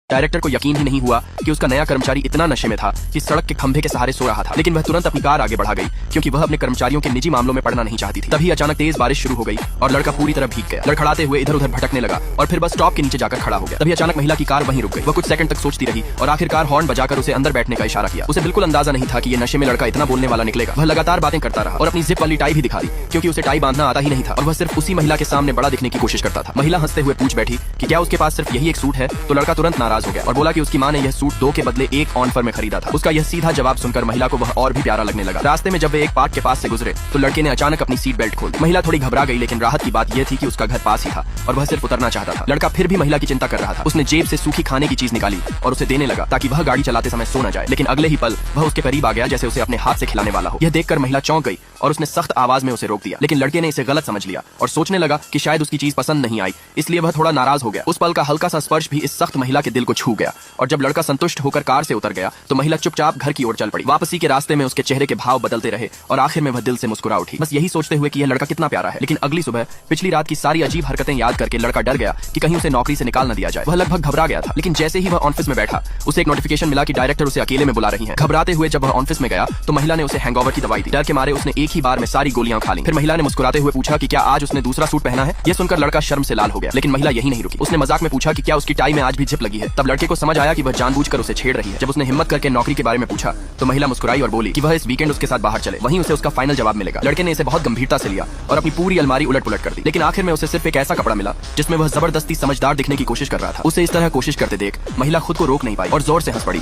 Director को यकीन ही नहीं हुआ कि उसका नया कर्मचारी इतना नशे में था कि सड़क के खंभे के सहारे सो रहा था, लेकिन वह तुरंत अपनी कार आगे बढ़ा गई क्योंकि वह अपने कर्मचारियों के निजी मामलों में पड़ना नहीं चाहती थी। तभी अचानक तेज बारिश शुरू हो गई और लड़का पूरी तरह भीग गया। लड़खड़ाते हुए इधर उधर भटकने लगा और फिर बस स्टॉप के नीचे जाकर खड़ा हो गया। तभी अचानक महिला की कार वहीं रुक गई। वह कुछ सेकंड तक सोचती रही और आखिरकार हॉर्न बजाकर उसे अंदर बैठने का इशारा किया। उसे बिल्कुल अंदाजा नहीं था कि ये नशे में लड़का इतना बोलने वाला निकलेगा। वह लगातार बातें करता रहा और अपनी जिप वाली टाई भी दिखा दी क्योंकि उसे टाई बांधना आता ही नहीं था और वह सिर्फ उसी महिला के सामने बड़ा दिखने की कोशिश करता था। महिला हंसते हुए पूछ बैठी कि क्या उसके पास सिर्फ यही एक सूट है, तो लड़का तुरंत नाराज हो गया और बोला कि उसकी मां ने यह सूट 2 के बदले 1 ऑफर में खरीदा था। उसका यह सीधा जवाब सुनकर महिला को वह और भी प्यारा लगने लगा। रास्ते में जब वे एक पार्क के पास से गुजरे तो लड़के ने अचानक अपनी सीट बेल्ट खोल दी। महिला थोड़ी घबरा गई, लेकिन राहत की बात यह थी कि उसका घर पास ही था और वह सिर्फ उतरना चाहता था। लड़का फिर भी महिला की चिंता कर रहा था। उसने जेब से सूखी खाने की चीज निकाली और उसे देने लगा ताकि वह गाड़ी चलाते समय सो न जाए, लेकिन अगले ही पल वह उसके करीब आ गया जैसे उसे अपने हाथ से खिलाने वाला हो। यह देखकर महिला चौंक गई और उसने सख्त आवाज में उसे रोक दिया, लेकिन लड़के ने इसे गलत समझ लिया और सोचने लगा कि शायद उसकी चीज पसंद नहीं आई, इसलिए वह थोड़ा नाराज हो गया। उस पल का हल्का सा स्पर्श भी इस सख्त महिला के दिल को छू गया और जब लड़का संतुष्ट होकर कार से उतर गया तो महिला चुपचाप घर की ओर चल पड़ी। वापसी के रास्ते में उसके चेहरे के भाव बदलते रहे और आखिर में वह दिल से मुस्कुरा उठी, बस यही सोचते हुए कि यह लड़का कितना प्यारा है। लेकिन अगली सुबह पिछली रात की सारी अजीब हरकतें याद करके लड़का डर गया कि कहीं उसे नौकरी से निकाल न दिया जाए। वह लगभग घबरा गया था, लेकिन जैसे ही वह ऑफिस में बैठा उसे एक नोटिफिकेशन मिला कि डायरेक्टर उसे अकेले में बुला रही हैं। घबराते हुए जब वह ऑफिस में गया तो महिला ने उसे हैंगओवर की दवाई दी। डर के मारे उसने एक ही बार में सारी गोलियां खा ली। फिर महिला ने मुस्कुराते हुए पूछा कि क्या आज उसने दूसरा सूट पहना है। यह सुनकर लड़का शर्म से लाल हो गया, लेकिन महिला यही नहीं रुकी। उसने मजाक में पूछा कि क्या उसकी टाई में आज भी जिप लगी है। तब लड़के को समझ आया कि वह जानबूझकर उसे छेड़ रही है। जब उसने हिम्मत करके नौकरी के बारे में पूछा तो महिला मुस्कुराई और बोली कि वह इस वीकेंड उसके साथ बाहर चले, वहीं उसे उसका फाइनल जवाब मिलेगा। लड़के ने इसे बहुत गंभीरता से लिया और अपनी पूरी अलमारी उलट पुलट कर दी, लेकिन आखिर में उसे सिर्फ एक ऐसा कपड़ा मिला जिसमें वह जबरदस्ती समझदार दिखने की कोशिश कर रहा था। उसे इस तरह कोशिश करते देख महिला खुद को रोक नहीं पाई और जोर से हंस पड़ी।